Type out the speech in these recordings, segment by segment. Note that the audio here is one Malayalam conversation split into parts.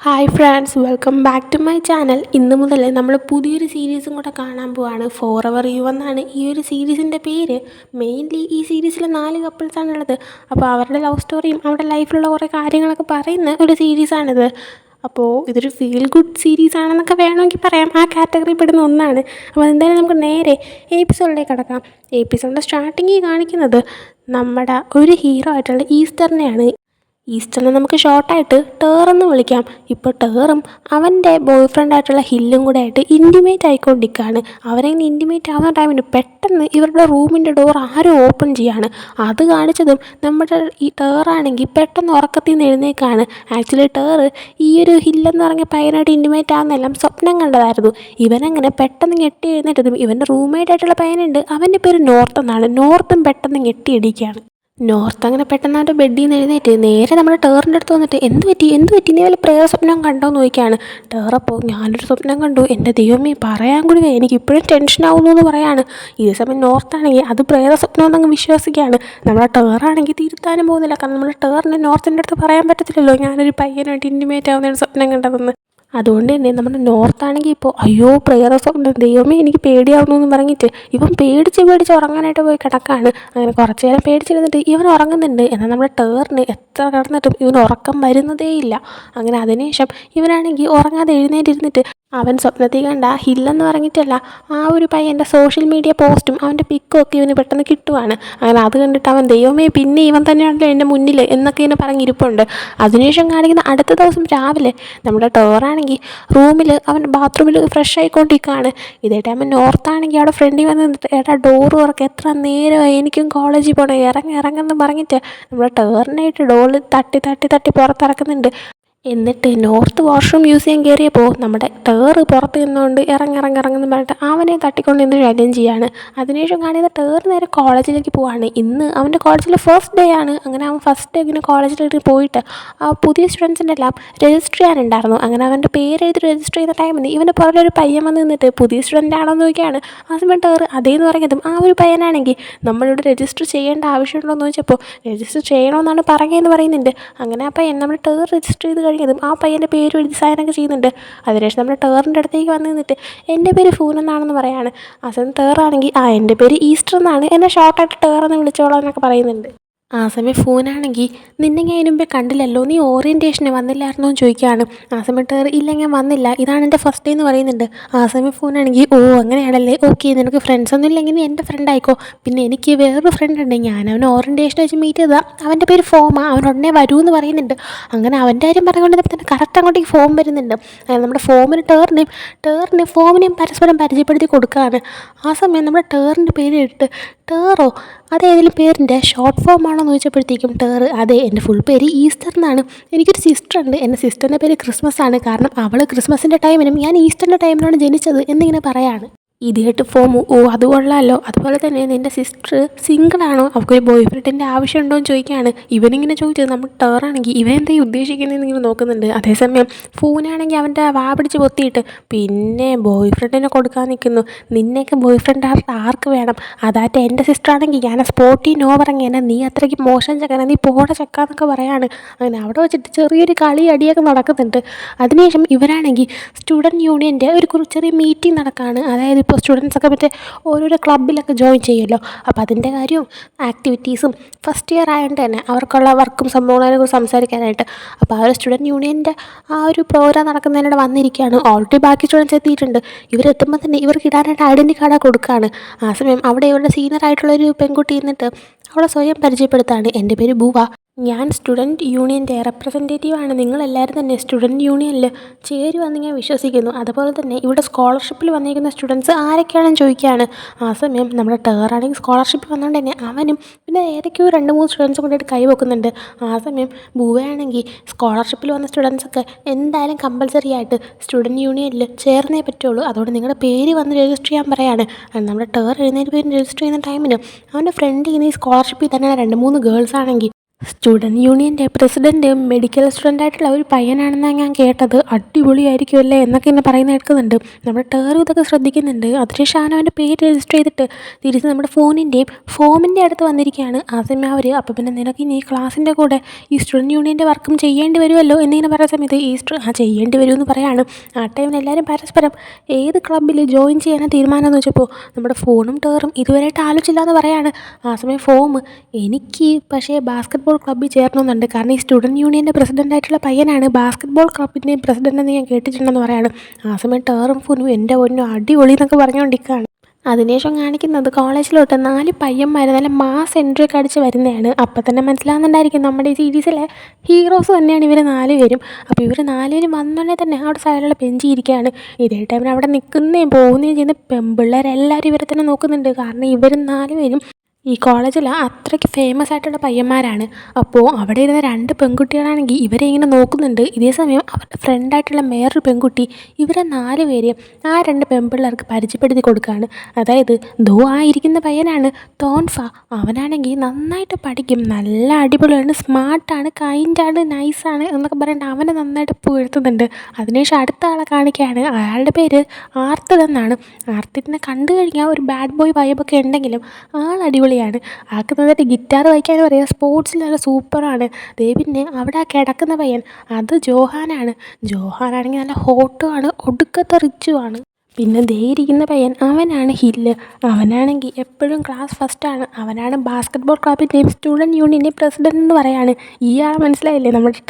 Hi friends, welcome back to my channel. ഇന്ന് മുതൽ നമ്മൾ പുതിയൊരു സീരീസും കൂടെ കാണാൻ പോവാണ്. ഫോർ എവർ യു എന്നാണ് ഈ ഒരു സീരീസിൻ്റെ പേര്. മെയിൻലി ഈ സീരീസിൽ 4 കപ്പിൾസാണുള്ളത്. അപ്പോൾ അവരുടെ ലവ് സ്റ്റോറിയും അവരുടെ ലൈഫിലുള്ള കുറേ കാര്യങ്ങളൊക്കെ പറയുന്ന ഒരു സീരീസാണിത്. അപ്പോൾ ഇതൊരു ഫീൽ ഗുഡ് സീരീസ് ആണെന്നൊക്കെ വേണമെങ്കിൽ പറയാം. ആ കാറ്റഗറി പെടുന്ന ഒന്നാണ്. അപ്പോൾ എന്തായാലും നമുക്ക് നേരെ എപ്പിസോഡിലേക്ക് കടക്കാം. എപ്പിസോഡിൻ്റെ സ്റ്റാർട്ടിങ്ങിൽ കാണിക്കുന്നത് നമ്മുടെ ഒരു ഹീറോ ആയിട്ടുള്ള ഈസ്റ്ററിനെയാണ്. ഈസ്റ്ററിനെ നമുക്ക് ഷോർട്ടായിട്ട് ടേറെന്ന് വിളിക്കാം. ഇപ്പോൾ ടേറും അവൻ്റെ ബോയ് ഫ്രണ്ടായിട്ടുള്ള ഹില്ലും കൂടെ ആയിട്ട് ഇൻറ്റിമേറ്റ് ആയിക്കൊണ്ടിരിക്കുകയാണ്. അവരങ്ങനെ ഇൻറ്റിമേറ്റ് ആവുന്ന ടൈമിന് പെട്ടെന്ന് ഇവരുടെ റൂമിൻ്റെ ഡോർ ആരും ഓപ്പൺ ചെയ്യാണ്. അത് കാണിച്ചതും നമ്മുടെ ഈ ടേറാണെങ്കിൽ പെട്ടെന്ന് ഉറക്കത്തിൽ നിന്ന് എഴുന്നേക്കാണ്. ആക്ച്വലി ടേറ് ഈ ഒരു ഹില്ലെന്ന് പറഞ്ഞ പയ്യനായിട്ട് ഇൻറ്റിമേറ്റ് ആവുന്നതെല്ലാം സ്വപ്നം കണ്ടതായിരുന്നു. ഇവനങ്ങനെ പെട്ടെന്ന് ഞെട്ടി എഴുന്നേറ്റതും ഇവൻ്റെ റൂംമേറ്റ് ആയിട്ടുള്ള പയ്യനുണ്ട്, അവൻ്റെ പേര് നോർത്ത് എന്നാണ്. നോർത്തും പെട്ടെന്ന് ഞെട്ടിയിടിക്കുകയാണ്. നോർത്ത് അങ്ങനെ പെട്ടെന്ന് അവൻ്റെ ബെഡിൽ നിന്ന് എഴുന്നേറ്റ് നേരെ നമ്മുടെ ടേറിൻ്റെ അടുത്ത് വന്നിട്ട് എന്ത് പറ്റി നീ വല്ല പ്രേത സ്വപ്നം കണ്ടോ എന്ന് ചോദിക്കുകയാണ്. ടേറപ്പോൾ ഞാനൊരു സ്വപ്നം കണ്ടു, എൻ്റെ ദൈവമേ പറയാൻ കൂടി എനിക്ക് ഇപ്പോഴും ടെൻഷൻ ആവുന്നു എന്ന് പറയാണ്. ഇതേ സമയം നോർത്താണെങ്കിൽ അത് പ്രേത സ്വപ്നം എന്നങ്ങ് വിശ്വസിക്കുകയാണ്. നമ്മുടെ ടേറാണെങ്കിൽ തിരുത്താനും പോകുന്നില്ല. കാരണം നമ്മുടെ ടേറിന് നോർത്തിൻ്റെ അടുത്ത് പറയാൻ പറ്റത്തില്ലല്ലോ ഞാനൊരു പയ്യനായിട്ട് ഇൻറ്റിമേറ്റ് ആവുന്നതാണ് സ്വപ്നം കണ്ടതെന്ന്. അതുകൊണ്ട് തന്നെ നമ്മുടെ നോർത്താണെങ്കിൽ ഇപ്പോൾ അയ്യോ പ്രേത സ്വപ്നം, ദൈവമേ എനിക്ക് പേടിയാവുന്നു എന്ന് പറഞ്ഞിട്ട് ഇവൻ പേടിച്ച് ഉറങ്ങാനായിട്ട് പോയി കിടക്കാണ്. അങ്ങനെ കുറച്ച് നേരം പേടിച്ചിരുന്നിട്ട് ഇവൻ ഉറങ്ങുന്നുണ്ട്. എന്നാൽ നമ്മുടെ ടേറിന് എത്ര കിടന്നിട്ടും ഇവൻ ഉറക്കം വരുന്നതേയില്ല. അങ്ങനെ അതിനുശേഷം ഇവനാണെങ്കിൽ ഉറങ്ങാതെ എഴുന്നേറ്റിരുന്നിട്ട് അവൻ സ്വപ്നത്തിൽ കണ്ട ഹില്ലെന്ന് പറഞ്ഞിട്ടല്ല ആ ഒരു പയ്യൻ്റെ സോഷ്യൽ മീഡിയ പോസ്റ്റും അവൻ്റെ പിക്കും ഒക്കെ ഇവന് പെട്ടെന്ന് കിട്ടുവാണ്. അങ്ങനെ അത് കണ്ടിട്ട് അവൻ ദൈവമേ പിന്നെ ഇവൻ തന്നെയാണല്ലോ എൻ്റെ മുന്നിൽ എന്നൊക്കെ ഇങ്ങനെ പറഞ്ഞിരിപ്പുണ്ട്. അതിനുശേഷം കാണിക്കുന്ന അടുത്ത ദിവസം രാവിലെ നമ്മുടെ ടോറാണെങ്കിൽ റൂമിൽ അവൻ ബാത്റൂമിൽ ഫ്രഷ് ആയിക്കൊണ്ടിരിക്കുകയാണ്. ഇതേ ടൈം നോർത്താണെങ്കിൽ അവിടെ ഫ്രണ്ടിൽ വന്ന് നിന്നിട്ട് ഏട്ടാ ഡോറ് തുറക്കുക, എത്ര നേരമായി എനിക്കും കോളേജിൽ പോകണം, ഇറങ്ങെന്ന് പറഞ്ഞിട്ട് നമ്മുടെ ടേറിനായിട്ട് ഡോറ് തട്ടി പുറത്തിറക്കുന്നുണ്ട്. എന്നിട്ട് നോർത്ത് വാഷ്റൂം യൂസ് ചെയ്യാൻ കയറിയപ്പോൾ നമ്മുടെ ടേറ് പുറത്ത് നിന്നുകൊണ്ട് ഇറങ്ങെന്ന് പറഞ്ഞിട്ട് അവനെ തട്ടിക്കൊണ്ട് നിന്ന് ശല്യം ചെയ്യാണ്. അതിനുശേഷം കാണിയത് ടേറ് നേരെ കോളേജിലേക്ക് പോവാണ്. ഇന്ന് അവൻ്റെ കോളേജിൽ ഫസ്റ്റ് ഡേ ആണ്. അങ്ങനെ അവൻ ഫസ്റ്റ് ഡേ ഇങ്ങനെ കോളേജിലേക്ക് പോയിട്ട് ആ പുതിയ സ്റ്റുഡൻസിൻ്റെ എല്ലാം രജിസ്റ്റർ ചെയ്യാനുണ്ടായിരുന്നു. അങ്ങനെ അവൻ്റെ പേര് എഴുതി രജിസ്റ്റർ ചെയ്യുന്ന ടൈമിന് ഇവൻ്റെ പുറകെ ഒരു പയ്യൻ വന്ന് നിന്നിട്ട് പുതിയ സ്റ്റുഡൻ്റ് ആണോ എന്ന് ചോദിക്കുകയാണ്. ആ സമയം ടേറ് അതേന്ന് പറയുന്നതും ആ ഒരു പയ്യനാണെങ്കിൽ നമ്മളിവിടെ രജിസ്റ്റർ ചെയ്യേണ്ട ആവശ്യമുണ്ടോ എന്ന് ചോദിച്ചപ്പോൾ രജിസ്റ്റർ ചെയ്യണമെന്നാണ് പറയുന്നതെന്ന് പറയുന്നുണ്ട്. അങ്ങനെ ആ പയ്യൻ നമ്മുടെ ടേർ രജിസ്റ്റർ ചെയ്ത് കഴിഞ്ഞതും ആ പയ്യൻ്റെ പേര് എഴുതി സൈനൊക്കെ ചെയ്യുന്നുണ്ട്. അതിനുശേഷം നമ്മുടെ ടേറിൻ്റെ അടുത്തേക്ക് വന്ന് നിന്നിട്ട് എൻ്റെ പേര് ഫൂൻ എന്നാണെന്ന് പറയാണ്. ആ സമയം ടേറാണെങ്കിൽ എൻ്റെ പേര് ഈസ്റ്റർ എന്നാണ്, എന്നെ ഷോർട്ടായിട്ട് ടേറെന്ന് വിളിച്ചോളാം എന്നൊക്കെ പറയുന്നുണ്ട്. ആ സമയം ഫോനാണെങ്കിൽ നിന്നെ ഞാൻ മുമ്പേ കണ്ടില്ലല്ലോ, നീ ഓറിയൻറ്റേഷന് വന്നില്ലായിരുന്നോ എന്ന് ചോദിക്കുകയാണ്. ആ സമയം ടേർ ഇല്ല ഞാൻ വന്നില്ല, ഇതാണ് എൻ്റെ ഫസ്റ്റ് ഡേ എന്ന് പറയുന്നുണ്ട്. ആ സമയം ഫോനാണെങ്കിൽ ഓ അങ്ങനെയാണല്ലേ, ഓക്കെ നിനക്ക് ഫ്രണ്ട്സ് ഒന്നും ഇല്ലെങ്കിൽ നീ എൻ്റെ ഫ്രണ്ട് ആയിക്കോ. പിന്നെ എനിക്ക് വേറൊരു ഫ്രണ്ട് ഉണ്ട്, ഞാൻ അവൻ ഓറിയൻറ്റേഷൻ വെച്ച് മീറ്റ് ചെയ്താൽ അവൻ്റെ പേര് ഫോമാ, അവൻ ഉടനെ വരൂ എന്ന് പറയുന്നുണ്ട്. അങ്ങനെ അവൻ്റെ കാര്യം പറഞ്ഞുകൊണ്ട് തന്നെ കറക്റ്റ് അങ്ങോട്ടേക്ക് ഫോം വരുന്നുണ്ട്. നമ്മുടെ ഫോമിന് ടേറിന് ഫോമിനെയും പരസ്പരം പരിചയപ്പെടുത്തി കൊടുക്കുകയാണ്. ആ സമയം നമ്മുടെ ടേറിൻ്റെ പേര് ഇട്ട് ടേറോ അതേതെങ്കിലും പേരിൻ്റെ ഷോർട്ട് ഫോം ആണോ എന്ന് ചോദിച്ചപ്പോഴത്തേക്കും ടേറ് അതെ എൻ്റെ ഫുൾ പേര് ഈസ്റ്റർ എന്നാണ്, എനിക്കൊരു സിസ്റ്റർ ഉണ്ട്, എൻ്റെ സിസ്റ്ററിൻ്റെ പേര് ക്രിസ്മസ് ആണ്, കാരണം അവൾ ക്രിസ്മസിൻ്റെ ടൈമിനും ഞാൻ ഈസ്റ്ററിൻ്റെ ടൈമിനാണ് ജനിച്ചത് എന്നിങ്ങനെ പറയാണ്. ഇത് കേട്ട് ഫോമു ഓ അത് കൊള്ളാമല്ലോ, അതുപോലെ തന്നെ നിൻ്റെ സിസ്റ്റർ സിംഗിളാണോ, അവൾക്കൊരു ബോയ് ഫ്രണ്ടിൻ്റെ ആവശ്യമുണ്ടോ എന്ന് ചോദിക്കുകയാണ്. ഇവനിങ്ങനെ ചോദിച്ചത് നമ്മൾ ടേറാണെങ്കിൽ ഇവൻ എന്തായി ഉദ്ദേശിക്കുന്നതെന്ന് ഇങ്ങനെ നോക്കുന്നുണ്ട്. അതേസമയം ഫോനാണെങ്കിൽ അവൻ്റെ വാ പിടിച്ച് പൊത്തിയിട്ട് പിന്നെ ബോയ് ഫ്രണ്ടിനെ കൊടുക്കാൻ നിൽക്കുന്നു. നിന്നെയൊക്കെ ബോയ് ഫ്രണ്ട് ആർക്ക് വേണം, അതായിട്ട് എൻ്റെ സിസ്റ്റർ ആണെങ്കിൽ ഞാൻ സ്പോട്ടി നോ പറഞ്ഞേനെ, നീ അത്രയ്ക്ക് മോശം ചക്കന, നീ പോടെ ചക്കാന്നൊക്കെ പറയാണ്. അങ്ങനെ അവിടെ വെച്ചിട്ട് ചെറിയൊരു കളി അടിയൊക്കെ നടക്കുന്നുണ്ട്. അതിനുശേഷം ഇവരാണെങ്കിൽ സ്റ്റുഡൻറ്റ് യൂണിയൻ്റെ ഒരു ചെറിയ മീറ്റിംഗ് നടക്കുകയാണ്. അതായത് ഇപ്പോൾ സ്റ്റുഡൻസൊക്കെ മറ്റേ ഓരോരോ ക്ലബ്ബിലൊക്കെ ജോയിൻ ചെയ്യുമല്ലോ, അപ്പോൾ അതിൻ്റെ കാര്യവും ആക്ടിവിറ്റീസും ഫസ്റ്റ് ഇയർ ആയതുകൊണ്ട് തന്നെ അവർക്കുള്ള വർക്കും സംഭവങ്ങളെ കുറിച്ച് സംസാരിക്കാനായിട്ട് അപ്പോൾ ആ ഒരു സ്റ്റുഡൻറ്റ് യൂണിയൻ്റെ ആ ഒരു പ്രോഗ്രാം നടക്കുന്നതിനിടെ വന്നിരിക്കുകയാണ്. ഓൾറെഡി ബാക്കി സ്റ്റുഡൻസ് എത്തിയിട്ടുണ്ട്. ഇവരെത്തുമ്പോൾ തന്നെ ഇവർക്ക് ഇടാനായിട്ട് ഐഡൻറ്റി കാർഡ് കൊടുക്കുകയാണ്. ആ സമയം അവിടെ ഇവരുടെ സീനിയർ ആയിട്ടുള്ളൊരു പെൺകുട്ടി എന്നിട്ട് അവളെ സ്വയം പരിചയപ്പെടുത്താണ്. എൻ്റെ പേര് ബൂവ, ഞാൻ സ്റ്റുഡൻറ്റ് യൂണിയൻ്റെ റെപ്രസെൻറ്റേറ്റീവാണ്, നിങ്ങളെല്ലാവരും തന്നെ സ്റ്റുഡൻറ്റ് യൂണിയനിൽ ചേരുമെന്ന് ഞാൻ വിശ്വസിക്കുന്നു. അതുപോലെ തന്നെ ഇവിടെ സ്കോളർഷിപ്പിൽ വന്നിരിക്കുന്ന സ്റ്റുഡൻസ് ആരൊക്കെയാണെന്ന് ചോദിക്കുകയാണ്. ആ സമയം നമ്മുടെ ടേറാണെങ്കിൽ സ്കോളർഷിപ്പിൽ വന്നുകൊണ്ട് തന്നെ അവനും പിന്നെ ഏതൊക്കെയോ 2-3 സ്റ്റുഡൻസും കൊണ്ടിട്ട് കൈ വെക്കുന്നുണ്ട്. ആ സമയം ബൂവയാണെങ്കിൽ സ്കോളർഷിപ്പിൽ വന്ന സ്റ്റുഡൻസൊക്കെ എന്തായാലും കമ്പൽസറി ആയിട്ട് സ്റ്റുഡൻറ്റ് യൂണിയനിൽ ചേർന്നേ പറ്റുള്ളൂ, അതുകൊണ്ട് നിങ്ങളുടെ പേര് വന്ന് രജിസ്റ്റർ ചെയ്യാൻ പറയാണ്. നമ്മുടെ ടേർ എഴുന്നേറ്റ് പേര് രജിസ്റ്റർ ചെയ്യുന്ന ടൈമിന് അവൻ്റെ ഫ്രണ്ട് ചെയ്യുന്ന ഈ സ്കോളർഷിപ്പിൽ തന്നെ 2-3 ഗേൾസ് ആണെങ്കിൽ സ്റ്റുഡൻറ് യൂണിയൻ്റെ പ്രസിഡൻറ്റ് മെഡിക്കൽ സ്റ്റുഡൻ്റായിട്ടുള്ള ഒരു പയ്യനാണെന്നാണ് ഞാൻ കേട്ടത്. അടിപൊളിയായിരിക്കുമല്ലേ എന്നൊക്കെ എന്നെ പറയുന്നത് കേൾക്കുന്നുണ്ട്. നമ്മുടെ ടേറും ഇതൊക്കെ ശ്രദ്ധിക്കുന്നുണ്ട്. അതിനുശേഷം അവൻ്റെ പേര് രജിസ്റ്റർ ചെയ്തിട്ട് തിരിച്ച് നമ്മുടെ ഫോമിൻ്റെ അടുത്ത് വന്നിരിക്കുകയാണ്. ആ സമയം അവർ അപ്പോൾ പിന്നെ നിനക്ക് ഇനി ക്ലാസ്സിൻ്റെ കൂടെ ഈ സ്റ്റുഡൻറ് യൂണിയൻ്റെ വർക്കും ചെയ്യേണ്ടി വരുമല്ലോ എന്നിങ്ങനെ പറയുന്ന സമയത്ത് ചെയ്യേണ്ടി വരുമെന്ന് പറയാണ്. ആ ടൈമിൽ എല്ലാവരും പരസ്പരം ഏത് ക്ലബ്ബിൽ ജോയിൻ ചെയ്യാനാണ് തീരുമാനമെന്ന് വെച്ചപ്പോൾ നമ്മുടെ ഫോണും ടേറും ഇതുവരെയായിട്ട് ആലോചിച്ചില്ല എന്ന് പറയാണ്. ആ സമയം എനിക്ക് പക്ഷേ ബാസ്ക്കറ്റ് ബോൾ ക്ലബ്ബിൽ ചേരണമെന്നുണ്ട്. കാരണം ഈ സ്റ്റുഡൻറ് യൂണിയൻ്റെ പ്രസിഡൻ്റായിട്ടുള്ള പയ്യനാണ് ബാസ്ക്കറ്റ് ബോൾ ക്ലബിൻ്റെയും പ്രസിഡൻ്റെന്ന് ഞാൻ കേട്ടിട്ടുണ്ടെന്ന് പറയാണ്. ആ സമയം ടേറും ഫോനും എൻ്റെ പൊന്നും അടിപൊളി എന്നൊക്കെ പറഞ്ഞുകൊണ്ടിരിക്കുകയാണ്. അതിനുശേഷം കാണിക്കുന്നത് കോളേജിലോട്ട് 4 പയ്യന്മാർ നല്ല മാസ് എൻട്രി ഒക്കെ അടിച്ച് വരുന്നതാണ്. അപ്പം തന്നെ മനസ്സിലാകുന്നുണ്ടായിരിക്കും നമ്മുടെ ഈ സീരീസിലെ ഹീറോസ് തന്നെയാണ് ഇവർ 4 പേരും. അപ്പോൾ ഇവർ 4 പേരും വന്നോണ്ടേ തന്നെ അവിടെ സൈഡിലുള്ള ബെഞ്ചിൽ ഇരിക്കുകയാണ്. ഇതേ ടൈമിൽ അവിടെ നിൽക്കുന്നതും പോകുന്നതും ചെയ്യുന്ന പെൺപിള്ളേരെല്ലാവരും ഇവരെ തന്നെ നോക്കുന്നുണ്ട്. കാരണം ഇവർ 4 പേരും ഈ കോളേജിൽ അത്രയ്ക്ക് ഫേമസ് ആയിട്ടുള്ള പയ്യന്മാരാണ്. അപ്പോൾ അവിടെ ഇരുന്ന 2 പെൺകുട്ടികളാണെങ്കിൽ ഇവരെ ഇങ്ങനെ നോക്കുന്നുണ്ട്. ഇതേ സമയം അവരുടെ ഫ്രണ്ടായിട്ടുള്ള വേറൊരു പെൺകുട്ടി ഇവരെ 4 പേരെയും ആ 2 പെൺപിള്ളേർക്ക് പരിചയപ്പെടുത്തി കൊടുക്കുകയാണ്. അതായത് ആ ഇരിക്കുന്ന പയ്യനാണ് തോൻഫ. അവനാണെങ്കിൽ നന്നായിട്ട് പഠിക്കും, നല്ല അടിപൊളിയാണ്, സ്മാർട്ടാണ്, കൈൻഡാണ്, നൈസാണ് എന്നൊക്കെ പറഞ്ഞിട്ട് അവനെ നന്നായിട്ട് പുകഴ്ത്തുന്നുണ്ട്. അതിനുശേഷം അടുത്ത ആളെ കാണിക്കുകയാണ്. അയാളുടെ പേര് ആർത്തിഡ് എന്നാണ്. ആർത്തിഡിനെ കണ്ടു കഴിഞ്ഞാൽ ഒരു ബാഡ് ബോയ് വൈബൊക്കെ ഉണ്ടെങ്കിലും ആൾ അടിപൊളിയാണ്. ആൾക്ക് നന്നായിട്ട് ഗിറ്റാർ വായിക്കാനും അറിയാം, സ്പോർട്സിൽ നല്ല സൂപ്പറാണ്. പിന്നെ അവിടെ ആ കിടക്കുന്ന പയ്യൻ അത് ജോഹാനാണെങ്കിൽ നല്ല ഹോട്ടുമാണ്, ഒടുക്കത്തെ റിച്ചുമാണ്. പിന്നെ ഇരിക്കുന്ന പയ്യൻ അവനാണ് ഹില്ല്. അവനാണെങ്കിൽ എപ്പോഴും ക്ലാസ് ഫസ്റ്റാണ്. അവനാണ് ബാസ്ക്കറ്റ് ബോൾ ക്ലബിൻ്റെയും സ്റ്റുഡൻറ് യൂണിയൻ്റെയും പ്രസിഡൻ്റ് എന്ന് പറയാണ്. ആളെ മനസ്സിലായില്ലേ? നമ്മുടെ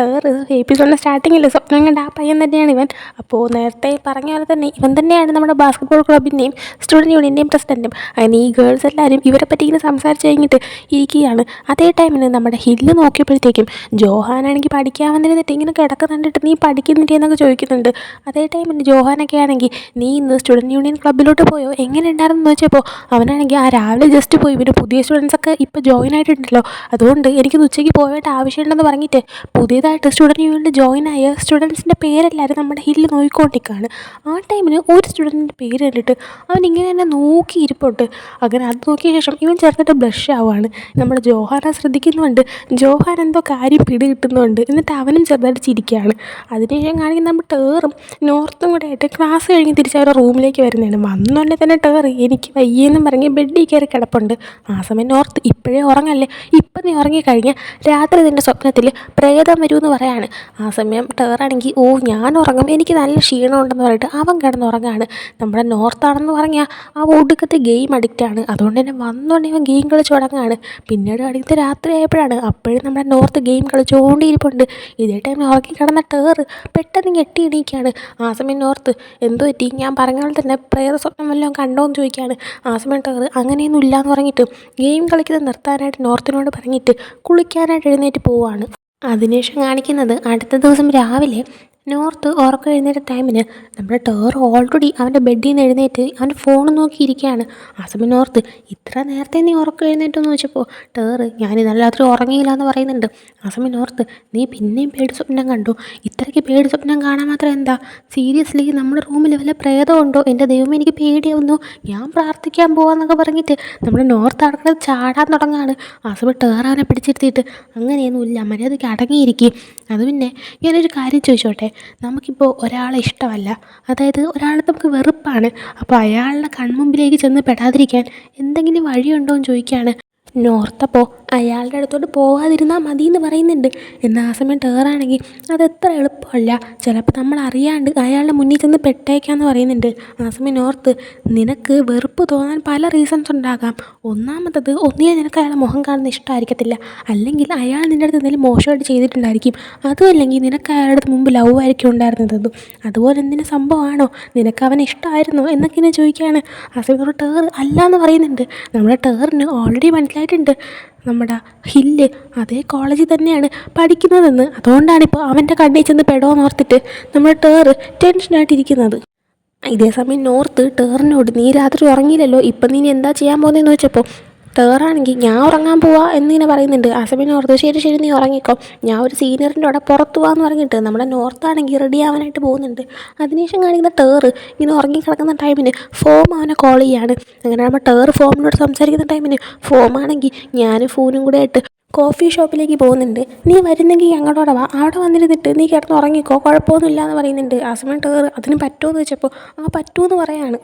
എപ്പിസോഡിൻ്റെ സ്റ്റാർട്ടിങ്ങിൽ സ്വപ്നം കണ്ട ആ പയ്യൻ തന്നെയാണ് ഇവൻ. അപ്പോൾ നേരത്തെ പറഞ്ഞ പോലെ തന്നെ ഇവൻ തന്നെയാണ് നമ്മുടെ ബാസ്ക്കറ്റ് ബോൾ ക്ലബിൻ്റെയും സ്റ്റുഡൻറ് യൂണിയൻ്റെയും പ്രസിഡൻറ്റും. അങ്ങനെ ഈ ഗേൾസ് എല്ലാവരും ഇവരെ പറ്റി ഇങ്ങനെ സംസാരിച്ച് കഴിഞ്ഞിട്ട് ഇരിക്കുകയാണ്. അതേ ടൈമിന് നമ്മുടെ ഹില്ല് നോക്കിയപ്പോഴത്തേക്കും ജോഹാനാണെങ്കിൽ പഠിക്കാൻ വന്നിരുന്നിട്ട് ഇങ്ങനെ കിടക്കുന്നുണ്ടിട്ട് നീ പഠിക്കുന്നില്ലേ എന്നൊക്കെ ചോദിക്കുന്നുണ്ട്. അതേ ടൈമിന് ജോഹാനൊക്കെ ആണെങ്കിൽ നീ ഇന്ന് സ്റ്റുഡൻറ് യൂണിയൻ ക്ലബ്ബിലോട്ട് പോയോ, എങ്ങനെ ഉണ്ടായിരുന്നെന്ന് വെച്ചപ്പോൾ അവനാണെങ്കിൽ രാവിലെ ജസ്റ്റ് പോയി, പിന്നെ പുതിയ സ്റ്റുഡൻസൊക്കെ ഇപ്പോൾ ജോയിൻ ആയിട്ടുണ്ടല്ലോ, അതുകൊണ്ട് എനിക്കൊന്ന് ഉച്ചയ്ക്ക് പോയിട്ട് ആവശ്യമുണ്ടെന്ന് പറഞ്ഞിട്ട് പുതിയതായിട്ട് സ്റ്റുഡൻറ് യൂണിയനിൽ ജോയിൻ ആയ സ്റ്റുഡൻസിൻ്റെ പേരെല്ലാവരും നമ്മുടെ ഹില്ല് നോക്കിക്കൊണ്ടിരിക്കുകയാണ്. ആ ടൈമിന് ഒരു സ്റ്റുഡൻറ്റിൻ്റെ പേര് കണ്ടിട്ട് അവൻ ഇങ്ങനെ തന്നെ നോക്കിയിരിപ്പുണ്ട്. അങ്ങനെ അത് നോക്കിയ ശേഷം ഇവൻ ചെറുതായിട്ട് ബ്ലഷ് ആവുകയാണ്. നമ്മുടെ ജോഹാനെ ശ്രദ്ധിക്കുന്നുണ്ട്. ജോഹാൻ എന്തോ കാര്യം പിടികിട്ടുന്നുണ്ട്. എന്നിട്ട് അവനും ചെറുതായിട്ട് ചിരിക്കുകയാണ്. അതിനുശേഷം കാണിക്കുന്ന നമ്മുടെ ടേറും നോർത്തും കൂടെ ആയിട്ട് ക്ലാസ് കഴിഞ്ഞ് തിരിച്ച് അവരുടെ റൂമിലേക്ക് വരുന്നതാണ്. വന്നോണ്ടേ തന്നെ എനിക്ക് വയ്യെന്നും പറഞ്ഞ് ബെഡിൽ കയറി കിടപ്പുണ്ട്. ആ സമയം നോർത്ത് ഇപ്പോഴേ ഉറങ്ങല്ലേ, ഇപ്പം നീ ഉറങ്ങിക്കഴിഞ്ഞാൽ രാത്രി നിൻ്റെ സ്വപ്നത്തിൽ പ്രേതം വരുമെന്ന് പറയാണ്. ആ സമയം ടേറാണെങ്കിൽ ഞാൻ ഉറങ്ങും, എനിക്ക് നല്ല ക്ഷീണമുണ്ടെന്ന് പറഞ്ഞിട്ട് അവൻ കിടന്നുറങ്ങാണ്. നമ്മുടെ നോർത്താണെന്ന് പറഞ്ഞാൽ ആ ഒടുക്കത്തെ ഗെയിം അഡിക്റ്റാണ്. അതുകൊണ്ട് തന്നെ വന്നുകൊണ്ട് ഇവൻ ഗെയിം കളിച്ച് തുടങ്ങുകയാണ്. പിന്നീട് അടുത്ത രാത്രി ആയപ്പോഴാണ് അപ്പോഴും നമ്മുടെ നോർത്ത് ഗെയിം കളിച്ചുകൊണ്ടിരിപ്പുണ്ട്. ഇതേ ടൈമിൽ ഉറങ്ങി കിടന്ന ടേറ് പെട്ടെന്ന് ഞെട്ടി എണീക്കുകയാണ്. ആ സമയം നോർത്ത് എന്തോ പറ്റി, ഞാൻ പറഞ്ഞ പോലെ തന്നെ പ്രേത സ്വപ്നം വല്ലതും കണ്ടോ എന്ന് ചോദിക്കുകയാണ്. ആ സമയം ടേറ് അങ്ങനെയൊന്നും ഇല്ലയെന്ന് പറഞ്ഞിട്ട് ഗെയിം കളിക്കുന്നത് നിർത്താനായിട്ട് നോർത്തിനോട് പറഞ്ഞിട്ട് കുളിക്കാനായിട്ട് എഴുന്നേറ്റ് പോവുകയാണ്. അതിനുശേഷം കാണിക്കുന്നത് അടുത്ത ദിവസം രാവിലെ നോർത്ത് ഉറക്കം എഴുന്നേറ്റ ടൈമിന് നമ്മുടെ ടേർ ഓൾറെഡി അവൻ്റെ ബെഡിൽ നിന്ന് എഴുന്നേറ്റ് അവൻ്റെ ഫോൺ നോക്കിയിരിക്കുകയാണ്. ആ സമയം നോർത്ത് ഇത്ര നേരത്തെ നീ ഉറക്കം എഴുന്നേറ്റെന്ന് ചോദിച്ചപ്പോൾ ഞാൻ ഇന്നലെ രാത്രി ഉറങ്ങിയില്ല എന്ന് പറയുന്നുണ്ട്. ആ സമയം നോർത്ത് നീ പിന്നെയും പേടി സ്വപ്നം കണ്ടു, ഇത്രയ്ക്ക് പേടി സ്വപ്നം കാണാൻ മാത്രം എന്താ, സീരിയസ്ലി നമ്മുടെ റൂമിൽ വല്ല പ്രേതമുണ്ടോ, എൻ്റെ ദൈവം എനിക്ക് പേടിയാവുന്നു, ഞാൻ പ്രാർത്ഥിക്കാൻ പോവാന്നൊക്കെ പറഞ്ഞിട്ട് നമ്മുടെ നോർത്ത് അവിടെ ചാടാൻ തുടങ്ങുകയാണ്. ആ സമയം ടേർ അവനെ പിടിച്ചിരുത്തിയിട്ട് അങ്ങനെയൊന്നും ഇല്ല, മര്യാദയ്ക്ക് അടങ്ങിയിരിക്കും. അത് പിന്നെ ഞാനൊരു കാര്യം ചോദിച്ചോട്ടെ, നമുക്കിപ്പോൾ ഒരാളെ ഇഷ്ടമല്ല, അതായത് ഒരാളെ നമുക്ക് വെറുപ്പാണ്, അപ്പോൾ അയാളുടെ കൺമുമ്പിലേക്ക് ചെന്ന് പെടാതിരിക്കാൻ എന്തെങ്കിലും വഴിയുണ്ടോ എന്ന് ചോദിക്കുകയാണ് നോർത്തപ്പോൾ. അയാളുടെ അടുത്തോട്ട് പോകാതിരുന്നാൽ മതി എന്ന് പറയുന്നുണ്ട്. എന്നാൽ ആ സമയം ടേറാണെങ്കിൽ അതെത്ര എളുപ്പമല്ല, ചിലപ്പോൾ നമ്മൾ അറിയാണ്ട് അയാളുടെ മുന്നിൽ ചെന്ന് പെട്ടേക്കാന്ന് പറയുന്നുണ്ട്. ആ സമയം നോർത്ത് നിനക്ക് വെറുപ്പ് തോന്നാൻ പല റീസൺസ് ഉണ്ടാകാം. ഒന്നാമത്തത് ഒന്നിനെ നിനക്ക് അയാളെ മുഖം കാണുന്ന ഇഷ്ടമായിരിക്കത്തില്ല, അല്ലെങ്കിൽ അയാൾ നിൻ്റെ അടുത്ത് എന്തെങ്കിലും മോശമായിട്ട് ചെയ്തിട്ടുണ്ടായിരിക്കും, അതും അല്ലെങ്കിൽ നിനക്ക് അയാളുടെ അടുത്ത് മുമ്പ് ലവ് ആയിരിക്കും ഉണ്ടായിരുന്നത്, അതുപോലെ എന്തെങ്കിലും സംഭവമാണോ, നിനക്ക് അവനെ ഇഷ്ടമായിരുന്നോ എന്നൊക്കെ ഇങ്ങനെ ചോദിക്കുകയാണ്. ആ സമയം ടേർ അല്ല എന്ന് പറയുന്നുണ്ട്. നമ്മുടെ ടേറിന് ഓൾറെഡി മനസ്സിലായിട്ടുണ്ട് നമ്മുടെ ഹില്ല് അതേ കോളേജിൽ തന്നെയാണ് പഠിക്കുന്നതെന്ന്. അതുകൊണ്ടാണിപ്പോൾ അവൻ്റെ കണ്ണിൽ ചെന്ന് പെടുമെന്ന് ഓർത്തിട്ട് നമ്മുടെ ടേറ് ടെൻഷനായിട്ടിരിക്കുന്നത്. ഇതേ സമയം നോർത്ത് ടേറിനോട് നീ രാത്രി ഉറങ്ങിയില്ലല്ലോ, ഇപ്പം നീ എന്താ ചെയ്യാൻ പോകുന്നതെന്ന് വെച്ചപ്പോൾ ടേറാണെങ്കിൽ ഞാൻ ഉറങ്ങാൻ പോവാ എന്നിങ്ങനെ പറയുന്നുണ്ട്. ആ സമയം നോർത്ത് ശരി നീ ഉറങ്ങിക്കോ, ഞാൻ ഒരു സീനിയറിൻ്റെ അവിടെ പുറത്ത് പോകാമെന്ന് പറഞ്ഞിട്ട് നമ്മുടെ നോർത്താണെങ്കിൽ റെഡി ആവാനായിട്ട് പോകുന്നുണ്ട്. അതിനുശേഷം കാണിക്കുന്ന ടേറ് ഇങ്ങനെ ഉറങ്ങിക്കിടക്കുന്ന ടൈമിന് അവനെ കോൾ ചെയ്യാണ്. അങ്ങനെ നമ്മൾ ടേറ് ഫോമിനോട് സംസാരിക്കുന്ന ടൈമിന് ആണെങ്കിൽ ഞാനും ഫോനും കൂടെ ആയിട്ട് കോഫി ഷോപ്പിലേക്ക് പോകുന്നുണ്ട്. നീ വരുന്നെങ്കിൽ ഞങ്ങളോടെ വാ, അവിടെ വന്നിരുന്നിട്ട് നീ കിടന്ന് ഉറങ്ങിക്കോ, കുഴപ്പമൊന്നുമില്ല എന്ന് പറയുന്നുണ്ട്. ആ സമയം ടേർ അതിന് പറ്റുമോ എന്ന് ചോദിച്ചപ്പോൾ പറ്റുമെന്ന് പറയാണ്.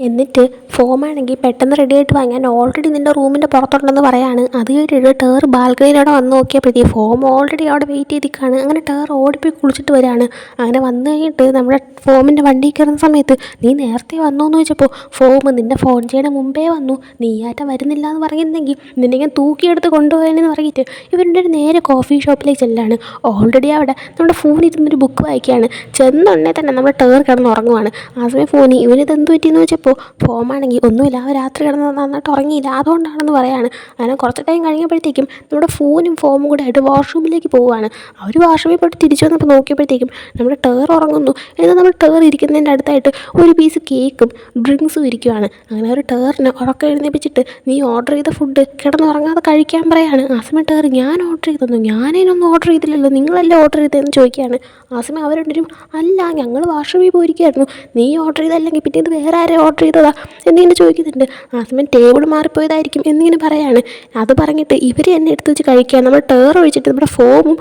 എന്നിട്ട് ഫോമാണെങ്കിൽ പെട്ടെന്ന് റെഡി ആയിട്ട് വാ, ഞാൻ ഓൾറെഡി നിൻ്റെ റൂമിൻ്റെ പുറത്തുണ്ടെന്ന് പറയാണ്. അത് കേട്ടിട്ട് ടേർ ബാൽക്കണിയിലൂടെ വന്ന് നോക്കിയപ്പോഴത്തേക്ക് ഫോം ഓൾറെഡി അവിടെ വെയിറ്റ് ചെയ്തിരിക്കുകയാണ്. അങ്ങനെ ടേർ ഓടിപ്പോയി കുളിച്ചിട്ട് വരികയാണ്. അങ്ങനെ വന്നു കഴിഞ്ഞിട്ട് നമ്മുടെ ഫോമിൻ്റെ വണ്ടിയിൽ കയറുന്ന സമയത്ത് നീ നേരത്തെ വന്നോ എന്ന് ചോദിച്ചപ്പോൾ ഫോം നിൻ്റെ ഫോൺ ചെയ്യണ മുമ്പേ വന്നു, നീയാറ്റ വരുന്നില്ല എന്ന് പറയുന്നെങ്കിൽ നിന്നെ ഞാൻ തൂക്കിയെടുത്ത് കൊണ്ടുപോയെന്ന് പറഞ്ഞിട്ട് ഇവരുടെ ഒരു നേരെ കോഫി ഷോപ്പിലേക്ക് ചെല്ലാണ്. ഓൾറെഡി അവിടെ നമ്മുടെ ഫോണിൽ ഇരുന്നൊരു ബുക്ക് വായിക്കുകയാണ്. ചെന്നുടനെ തന്നെ നമ്മുടെ ടേർ കിടന്ന് ഉറങ്ങുവാണ്. ആ സമയം ഫോണിൽ ഇവനിത് എന്ത് പറ്റിയെന്ന് വെച്ചപ്പോൾ ഫോമാണെങ്കിൽ ഒന്നുമില്ല, അവൻ രാത്രി കിടന്ന് നന്നായിട്ട് ഉറങ്ങിയില്ല, അതുകൊണ്ടാണെന്ന് പറയാണ്. അങ്ങനെ കുറച്ച് ടൈം കഴിഞ്ഞപ്പോഴത്തേക്കും നമ്മുടെ ഫോനും ഫോമും കൂടെ ആയിട്ട് വാഷ്റൂമിലേക്ക് പോവുകയാണ്. അവർ വാഷ്റൂമിൽ പോയിട്ട് തിരിച്ചു വന്നപ്പോൾ നോക്കിയപ്പോഴത്തേക്കും നമ്മുടെ ടേർ ഉറങ്ങുന്നു. എന്നാൽ നമ്മൾ ടേർ ഇരിക്കുന്നതിൻ്റെ അടുത്തായിട്ട് ഒരു പീസ് കേക്കും ഡ്രിങ്ക്സും ഇരിക്കുവാണ്. അങ്ങനെ ഒരു ടേറിനെ ഉറക്കം എഴുന്നേപ്പിച്ചിട്ട് നീ ഓർഡർ ചെയ്ത ഫുഡ് കിടന്നുറങ്ങാതെ കഴിക്കാൻ പറയാണ്. ആ സമയം ടേർ ഞാൻ ഓർഡർ ചെയ്തെന്നു, ഞാനതിനൊന്നും ഓർഡർ ചെയ്തില്ലല്ലോ, നിങ്ങളല്ലേ ഓർഡർ ചെയ്തതെന്ന് ചോദിക്കുകയാണ്. ആ സമയം അവരുണ്ടരും അല്ല ഞങ്ങൾ വാഷ്റൂമിൽ പോയിരിക്കുകയായിരുന്നു, നീ ഓർഡർ ചെയ്തല്ലെങ്കിൽ പിന്നെ ഇത് വേറെ ആരെ ഓർഡർ ചെയ്തതാ എന്നിങ്ങനെ ചോദിക്കുന്നുണ്ട്. ആ സമയം ടേബിൾ മാറിപ്പോയതായിരിക്കും എന്നിങ്ങനെ പറയാണ്. അത് പറഞ്ഞിട്ട് ഇവർ എന്നെ എടുത്ത് വെച്ച് കഴിക്കുകയാണ്. നമ്മൾ ടേർ ഒഴിച്ചിട്ട് നമ്മുടെ ഫോനും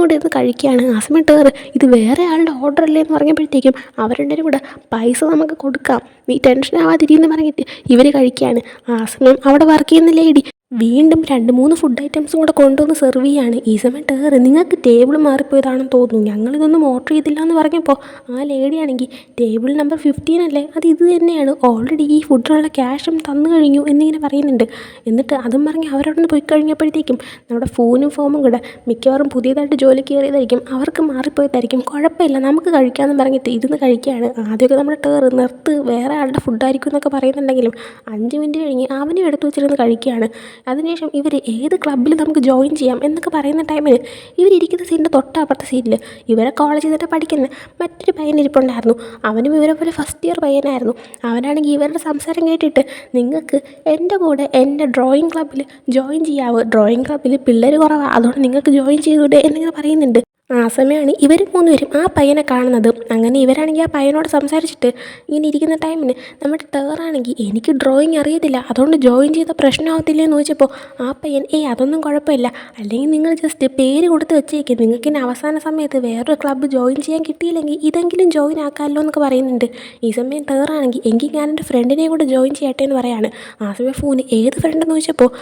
കൂടെ ഇരുന്ന് കഴിക്കുകയാണ്. ആ സമയം ടേർ ഇത് വേറെ ആളുടെ ഓർഡർ അല്ലേ എന്ന് പറഞ്ഞപ്പോഴത്തേക്കും അവരുടെ കൂടെ പൈസ നമുക്ക് കൊടുക്കാം, നീ ടെൻഷൻ ആവാതിരിയെന്ന് പറഞ്ഞിട്ട് ഇവർ കഴിക്കുകയാണ്. ആ സമയം അവിടെ വർക്ക് ചെയ്യുന്ന ലേഡി വീണ്ടും 2-3 ഫുഡ് ഐറ്റംസും കൂടെ കൊണ്ടുവന്ന് സെർവ് ചെയ്യാണ്. ഈ സമയം ടേർ നിങ്ങൾക്ക് ടേബിൾ മാറിപ്പോയതാണെന്ന് തോന്നുന്നു, ഞങ്ങളിതൊന്നും ഓർഡർ ചെയ്തില്ല എന്ന് പറഞ്ഞപ്പോൾ ആ ലേഡിയാണെങ്കിൽ ടേബിൾ നമ്പർ 15 അല്ലേ, അത് ഇത് തന്നെയാണ്, ഓൾറെഡി ഈ ഫുഡിനുള്ള ക്യാഷും തന്നു കഴിഞ്ഞു എന്നിങ്ങനെ പറയുന്നുണ്ട്. എന്നിട്ട് അതും പറഞ്ഞ് അവരവിടെ നിന്ന് പോയി കഴിഞ്ഞപ്പോഴത്തേക്കും നമ്മുടെ ഫോനും ഫോമും കൂടെ മിക്കവാറും പുതിയതായിട്ട് ജോലി കയറിയതായിരിക്കും, അവർക്ക് മാറിപ്പോയതായിരിക്കും, കുഴപ്പമില്ല നമുക്ക് കഴിക്കാമെന്ന് പറഞ്ഞിട്ട് ഇരുന്ന് കഴിക്കുകയാണ്. ആദ്യമൊക്കെ നമ്മുടെ ടേർ നിർത്ത് വേറെ ആളുടെ ഫുഡായിരിക്കും എന്നൊക്കെ പറയുന്നുണ്ടെങ്കിലും 5 മിനിറ്റ് കഴിഞ്ഞ് അവനും എടുത്തു വെച്ചിരുന്ന് കഴിക്കുകയാണ്. അതിനുശേഷം ഇവർ ഏത് ക്ലബ്ബിൽ നമുക്ക് ജോയിൻ ചെയ്യാം എന്നൊക്കെ പറയുന്ന ടൈമിൽ ഇവരിയ്ക്കുന്ന സീറ്റിൻ്റെ തൊട്ടപ്പുറത്തെ സീറ്റിൽ ഇവരെ കോളേജിൽ തന്നെ പഠിക്കുന്ന മറ്റൊരു പയ്യൻ ഇരിപ്പുണ്ടായിരുന്നു. അവനും ഇവരെ പോലെ ഫസ്റ്റ് ഇയർ പയ്യനായിരുന്നു. അവനാണെങ്കിൽ ഇവരുടെ സംസാരം കേട്ടിട്ട് നിങ്ങൾക്ക് എൻ്റെ കൂടെ എൻ്റെ ഡ്രോയിങ് ക്ലബ്ബിൽ ജോയിൻ ചെയ്യാവോ, ഡ്രോയിങ് ക്ലബ്ബിൽ പിള്ളേർ കുറവാണ്, അതുകൊണ്ട് നിങ്ങൾക്ക് ജോയിൻ ചെയ്തൂടെ എന്നിങ്ങനെ പറയുന്നുണ്ട്. ആ സമയമാണ് ഇവർ 3 പേരും ആ പയ്യനെ കാണുന്നത്. അങ്ങനെ ഇവരാണെങ്കിൽ ആ പയ്യനോട് സംസാരിച്ചിട്ട് ഇങ്ങനെ ഇരിക്കുന്ന ടൈമിന് നമ്മുടെ ടേറാണെങ്കിൽ എനിക്ക് ഡ്രോയിങ് അറിയത്തില്ല, അതുകൊണ്ട് ജോയിൻ ചെയ്ത പ്രശ്നമാകത്തില്ലേ എന്ന് ചോദിച്ചപ്പോൾ ആ പയ്യൻ അതൊന്നും കുഴപ്പമില്ല, അല്ലെങ്കിൽ നിങ്ങൾ ജസ്റ്റ് പേര് കൊടുത്ത് വെച്ചേക്കും, നിങ്ങൾക്ക് ഇനി അവസാന സമയത്ത് വേറൊരു ക്ലബ്ബ് ജോയിൻ ചെയ്യാൻ കിട്ടിയില്ലെങ്കിൽ ഇതെങ്കിലും ജോയിൻ ആക്കാമല്ലോ എന്നൊക്കെ പറയുന്നുണ്ട്. ഈ സമയം ടേറാണെങ്കിൽ എങ്കിൽ ഞാൻ എൻ്റെ ഫ്രണ്ടിനെയും കൂടെ ജോയിൻ ചെയ്യട്ടെ എന്ന് പറയാണ്. ആ സമയം ഫോൺ ഏത് ഫ്രണ്ടെന്ന് ചോദിച്ചപ്പോൾ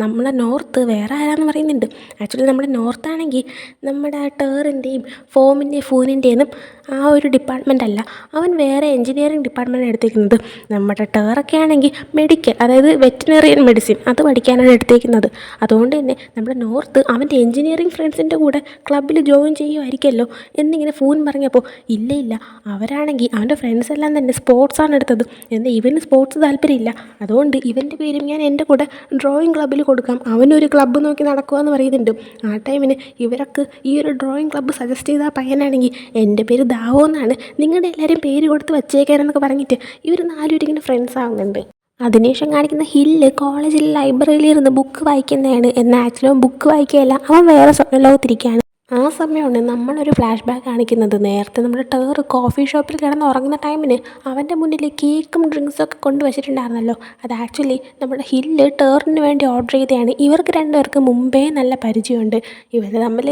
നമ്മളെ നോർത്ത് വേറെ ആരാന്ന് പറയുന്നുണ്ട്. ആക്ച്വലി നമ്മുടെ നോർത്താണെങ്കിൽ നമ്മുടെ ടേറിൻ്റെയും ഫോമിൻ്റെയും ഫൂനിൻ്റെയും ആ ഒരു ഡിപ്പാർട്ട്മെൻ്റ് അല്ല, അവൻ വേറെ എൻജിനീയറിംഗ് ഡിപ്പാർട്ട്മെൻറ്റാണ് എടുത്തേക്കുന്നത്. നമ്മുടെ ടേറൊക്കെ ആണെങ്കിൽ മെഡിക്കൽ, അതായത് വെറ്റിനറിയൻ മെഡിസിൻ അത് പഠിക്കാനാണ് എടുത്തേക്കുന്നത്. അതുകൊണ്ട് തന്നെ നമ്മുടെ നോർത്ത് അവൻ്റെ എൻജിനീയറിംഗ് ഫ്രണ്ട്സിൻ്റെ കൂടെ ക്ലബ്ബിൽ ജോയിൻ ചെയ്യുമായിരിക്കുമല്ലോ എന്നിങ്ങനെ ഫൂൻ പറഞ്ഞപ്പോൾ ഇല്ല അവരാണെങ്കിൽ അവൻ്റെ ഫ്രണ്ട്സ് എല്ലാം തന്നെ സ്പോർട്സാണ് എടുത്തത്, എന്നാൽ ഇവന് സ്പോർട്സ് താല്പര്യമില്ല, അതുകൊണ്ട് ഇവൻ്റെ പേരും ഞാൻ എൻ്റെ കൂടെ ഡ്രോയിങ് ക്ലബ്ബിൽ കൊടുക്കാം, അവനൊരു ക്ലബ്ബ് നോക്കി നടക്കുക എന്ന് പറയുന്നുണ്ട്. ആ ടൈമിന് ഇവരൊക്കെ ഈ ഒരു ഡ്രോയിങ് ക്ലബ്ബ് സജസ്റ്റ് ചെയ്ത ആ പയ്യനാണെങ്കിൽ എൻ്റെ പേര് ദാവോ എന്നാണ്, നിങ്ങളുടെ എല്ലാവരും പേര് കൊടുത്ത് വച്ചേക്കാനെന്നൊക്കെ പറഞ്ഞിട്ട് ഇവർ 4 പേരും ഇങ്ങനെ ഫ്രണ്ട്സ് ആവുന്നുണ്ട്. അതിനുശേഷം കാണിക്കുന്ന ഹില്ല് കോളേജിൽ ലൈബ്രറിയിൽ ഇരുന്ന് ബുക്ക് വായിക്കുന്നതാണ്. എന്നാൽ ആക്ച്വലി ബുക്ക് വായിക്കുകയല്ല, അവൻ വേറെ ലോകത്തിരിക്കുകയാണ്. ആ സമയമാണ് നമ്മളൊരു ഫ്ലാഷ് ബാക്ക് കാണിക്കുന്നത്. നേരത്തെ നമ്മുടെ ടേർ കോഫി ഷോപ്പിൽ കിടന്ന് ഉറങ്ങുന്ന ടൈമിന് അവൻ്റെ മുന്നിൽ കേക്കും ഡ്രിങ്ക്സും ഒക്കെ കൊണ്ടുവച്ചിട്ടുണ്ടായിരുന്നല്ലോ, അത് ആക്ച്വലി നമ്മുടെ ഹില്ല് ടേറിന് വേണ്ടി ഓർഡർ ചെയ്തതാണ്. ഇവർക്ക് 2 പേർക്ക് മുമ്പേ നല്ല പരിചയമുണ്ട്, ഇവർ തമ്മിൽ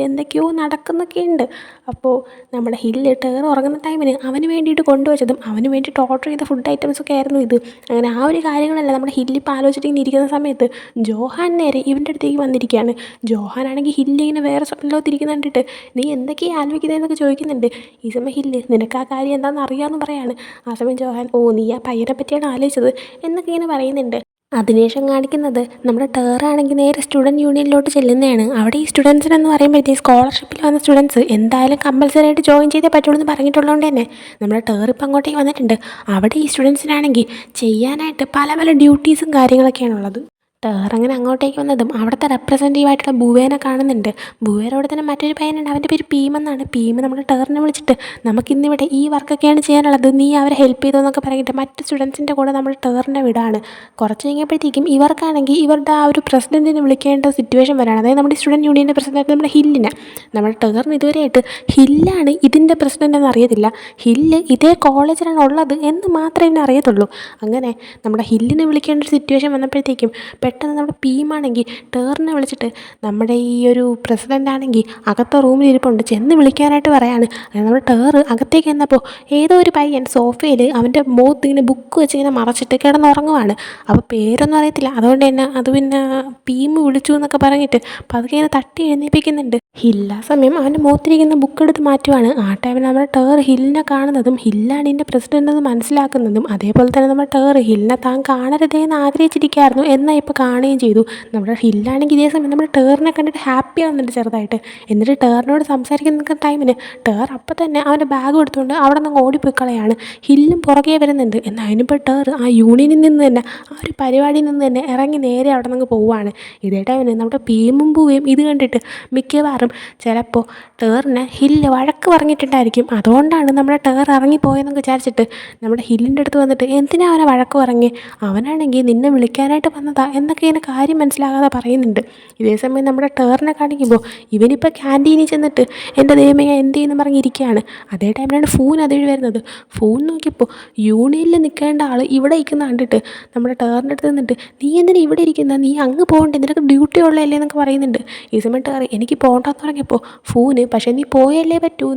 എന്തൊക്കെയോ നടക്കുന്നൊക്കെ ഉണ്ട്. അപ്പോൾ നമ്മുടെ ഹില്ല് ടേർ ഉറങ്ങുന്ന ടൈമിന് അവന് വേണ്ടിയിട്ട് കൊണ്ടുവച്ചതും അവന് വേണ്ടിയിട്ട് ഓർഡർ ചെയ്ത ഫുഡ് ഐറ്റംസൊക്കെ ആയിരുന്നു ഇത്. അങ്ങനെ ആ ഒരു കാര്യങ്ങളല്ല നമ്മുടെ ഹില്ലിപ്പോൾ ആലോചിച്ചിട്ട് ഇങ്ങനെ ഇരിക്കുന്ന സമയത്ത് ജോഹാൻ നേരെ ഇവൻ്റെ അടുത്തേക്ക് വന്നിരിക്കുകയാണ്. ജോഹാനാണെങ്കിൽ ഹില്ലിങ്ങനെ വേറെ തിരിക്കുന്ന കണ്ടിട്ട് നീ എന്തൊക്കെയാണ് ആലോചിക്കുന്നതെന്നൊക്കെ ചോദിക്കുന്നുണ്ട്. ഈ സമയം ഹില്ല് നിനക്ക് ആ കാര്യം എന്താണെന്ന് അറിയാമെന്ന് പറയാണ്. ആ സമയം ജോഹാൻ നീ ആ പയ്യനെ പറ്റിയാണ് ആലോചിച്ചത് എന്നൊക്കെ ഇങ്ങനെ പറയുന്നുണ്ട്. അതിനുശേഷം കാണിക്കുന്നത് നമ്മുടെ ടേറാണെങ്കിൽ നേരെ സ്റ്റുഡൻറ്റ് യൂണിയനിലോട്ട് ചെല്ലുന്നതാണ്. അവിടെ ഈ സ്റ്റുഡൻസിനെന്ന് പറയുമ്പോഴത്തേക്ക് സ്കോളർഷിപ്പിൽ വന്ന സ്റ്റുഡൻസ് എന്തായാലും കമ്പൽസറി ആയിട്ട് ജോയിൻ ചെയ്തേ പറ്റുള്ളൂ എന്ന് പറഞ്ഞിട്ടുള്ളതുകൊണ്ട് തന്നെ നമ്മുടെ ടേർ ഇപ്പം അങ്ങോട്ടേക്ക് വന്നിട്ടുണ്ട്. അവിടെ ഈ സ്റ്റുഡൻസിനാണെങ്കിൽ ചെയ്യാനായിട്ട് പല ഡ്യൂട്ടീസും കാര്യങ്ങളൊക്കെയാണുള്ളത്. ടേർ അങ്ങനെ അങ്ങോട്ടേക്ക് വന്നതും അവിടുത്തെ റെപ്രസെൻറ്റേറ്റീവായിട്ടുള്ള ബുവേനെ കാണുന്നുണ്ട്. ബുവേരോടെ തന്നെ മറ്റൊരു പയ്യനുണ്ട്, അവൻ്റെ പേര് പീമെന്നാണ്. പീമ് നമ്മുടെ ടേറിനെ വിളിച്ചിട്ട് നമുക്കിന്നിവിടെ ഈ വർക്കൊക്കെയാണ് ചെയ്യാനുള്ളത്, നീ അവരെ ഹെൽപ്പ് ചെയ്തോ എന്നൊക്കെ പറഞ്ഞിട്ട് മറ്റ് സ്റ്റുഡൻസിൻ്റെ കൂടെ നമ്മൾ ടേറിനെ വിടാണ്. കുറച്ച് കഴിഞ്ഞപ്പോഴത്തേക്കും ഇവർക്കാണെങ്കിൽ ഇവരുടെ ആ ഒരു പ്രസിഡൻറ്റിനെ വിളിക്കേണ്ട സിറ്റുവേഷൻ വരാണ്. അതായത് നമ്മുടെ സ്റ്റുഡൻറ്റ് യൂണിയൻ്റെ പ്രസിഡൻറ്റ് നമ്മുടെ ഹില്ലിനെ. നമ്മുടെ ടേറിന് ഇതുവരെയായിട്ട് ഹില്ലാണ് ഇതിൻ്റെ പ്രസിഡൻ്റ് എന്ന് അറിയത്തില്ല, ഹില്ല് ഇതേ കോളേജിലാണ് ഉള്ളത് എന്ന് മാത്രമേ എന്നെ അറിയത്തുള്ളൂ. അങ്ങനെ നമ്മുടെ ഹില്ലിനെ വിളിക്കേണ്ട ഒരു സിറ്റുവേഷൻ വന്നപ്പോഴത്തേക്കും പെട്ടെന്ന് നമ്മുടെ പീമാണെങ്കിൽ ടേറിനെ വിളിച്ചിട്ട് നമ്മുടെ ഈ ഒരു പ്രസിഡൻ്റ് ആണെങ്കിൽ അകത്തെ റൂമിൽ ഇരിപ്പുണ്ട്, ചെന്ന് വിളിക്കാനായിട്ട് പറയാണ്. അങ്ങനെ നമ്മുടെ ടേറ് അകത്തേക്ക് ചെന്നപ്പോൾ ഏതോ ഒരു പയ്യൻ സോഫയിൽ അവൻ്റെ മുഖത്ത് ഇങ്ങനെ ബുക്ക് വെച്ച് ഇങ്ങനെ മറച്ചിട്ട് കിടന്നുറങ്ങുവാണ്. അപ്പോൾ പേരൊന്നും അറിയത്തില്ല, അതുകൊണ്ട് തന്നെ അത് പിന്നെ പീമ് വിളിച്ചു എന്നൊക്കെ പറഞ്ഞിട്ട് പതുക്കെ ഇങ്ങനെ തട്ടി എഴുന്നേൽപ്പിക്കുന്നുണ്ട്. ഹില്ല സമയം അവൻ്റെ മുഖത്തിരിക്കുന്ന ബുക്ക് എടുത്ത് മാറ്റുവാണ്. ആ ടൈമിൽ നമ്മുടെ ടേർ ഹില്ലിനെ കാണുന്നതും ഹില്ലാണ് ഇതിൻ്റെ പ്രസിഡൻ്റ് എന്ന് മനസ്സിലാക്കുന്നതും അതേപോലെ തന്നെ നമ്മുടെ ടേർ ഹില്ലിനെ താൻ കാണരുതേ എന്ന് ആഗ്രഹിച്ചിരിക്കുകയായിരുന്നു, എന്നാൽ ഇപ്പോൾ കാണുകയും ചെയ്തു. നമ്മുടെ ഹില്ലാണെങ്കിൽ ഇതേ സമയം നമ്മുടെ ടേറിനെ കണ്ടിട്ട് ഹാപ്പി ആവുന്നുണ്ട് ചെറുതായിട്ട്. എന്നിട്ട് ടേറിനോട് സംസാരിക്കുന്ന ടൈമിന് ടേർ അപ്പം തന്നെ അവൻ്റെ ബാഗ് എടുത്തുകൊണ്ട് അവിടെ നിന്ന് ഓടിപ്പോയി കളയാണ്. ഹില്ലും പുറകെ വരുന്നുണ്ട്. എന്നാൽ അതിനിപ്പോൾ ടേർ ആ യൂണിയനിൽ നിന്ന് തന്നെ ആ ഒരു പരിപാടിയിൽ നിന്ന് തന്നെ ഇറങ്ങി നേരെ അവിടെ നിന്ന് പോവുകയാണ്. ഇതേ ടൈമിന് നമ്മുടെ പീമും പൂവയും ഇത് കണ്ടിട്ട് മിക്കവാറും ചിലപ്പോൾ ടേറിനെ ഹില്ല് വഴക്ക് പറഞ്ഞിട്ടുണ്ടായിരിക്കും. അതുകൊണ്ടാണ് നമ്മുടെ ടേർ ഇറങ്ങിപ്പോയെന്നൊക്കെ വിചാരിച്ചിട്ട് നമ്മുടെ ഹില്ലിൻ്റെ അടുത്ത് വന്നിട്ട് എന്തിനാ അവനെ വഴക്ക് പറഞ്ഞേ, അവനാണെങ്കിൽ നിന്നെ വിളിക്കാനായിട്ട് വന്നതാ എന്നൊക്കെ ഇതിന് കാര്യം മനസ്സിലാകാതെ പറയുന്നുണ്ട്. ഇതേ സമയം നമ്മുടെ ടേറിനെ കാണിക്കുമ്പോൾ ഇവനിപ്പോൾ ക്യാൻറ്റീനിൽ ചെന്നിട്ട് എൻ്റെ ദൈവമേ എന്ത് ചെയ്യുന്നു പറഞ്ഞിരിക്കുകയാണ്. അതേ ടൈമിലാണ് ഫോൺ അതിൽ വരുന്നത്. ഫോൺ നോക്കിയപ്പോൾ യൂണിയനിൽ നിൽക്കേണ്ട ആൾ ഇവിടെ ഇരിക്കുന്ന കണ്ടിട്ട് നമ്മുടെ ടേറിൻ്റെ അടുത്ത് നിന്നിട്ട് നീ എന്തിനാ ഇവിടെ ഇരിക്കുന്നത്, നീ അങ്ങ് പോകണ്ടേ, നിനക്ക് ഡ്യൂട്ടി ഉള്ളതല്ലേ എന്നൊക്കെ പറയുന്നുണ്ട്. ഈ സമയം ടേർ എനിക്ക് പോകണ്ടെന്ന് പറഞ്ഞപ്പോൾ ഫോണ് പക്ഷേ നീ പോയല്ലേ പറ്റൂ,